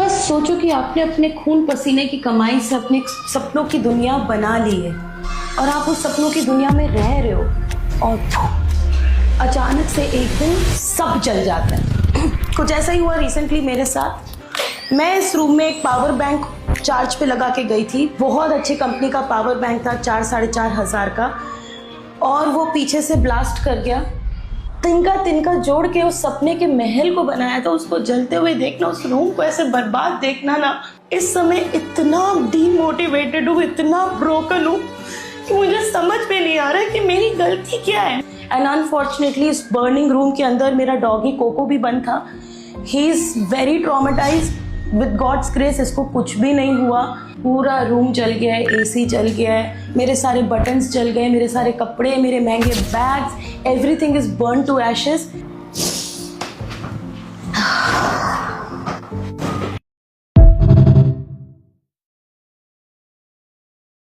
बस सोचो कि आपने अपने खून पसीने की कमाई से अपने सपनों की दुनिया बना ली है और आप उस सपनों की दुनिया में रह रहे हो और अचानक से एक दिन सब जल जाता है। कुछ ऐसा ही हुआ रिसेंटली मेरे साथ। मैं इस रूम में एक पावर बैंक चार्ज पे लगा के गई थी। बहुत अच्छी कंपनी का पावर बैंक था, 4-4.5 हज़ार का, और वो पीछे से ब्लास्ट कर गया। तिनका तिनका जोड़ के उस सपने के महल को बनाया था, उसको जलते हुए देखना, उस रूम को ऐसे बर्बाद देखना ना, इस समय इतना डीमोटिवेटेड हूँ, इतना ब्रोकन हूँ कि मुझे समझ में नहीं आ रहा है कि मेरी गलती क्या है। एंड अनफॉर्चुनेटली इस बर्निंग रूम के अंदर मेरा डॉगी कोको भी बंद था। He is very traumatized. With God's grace इसको कुछ भी नहीं हुआ। पूरा रूम जल गया है, एसी जल गया है, मेरे सारे बटन्स जल गए, मेरे सारे कपड़े, मेरे महंगे bags, everything is burn to ashes.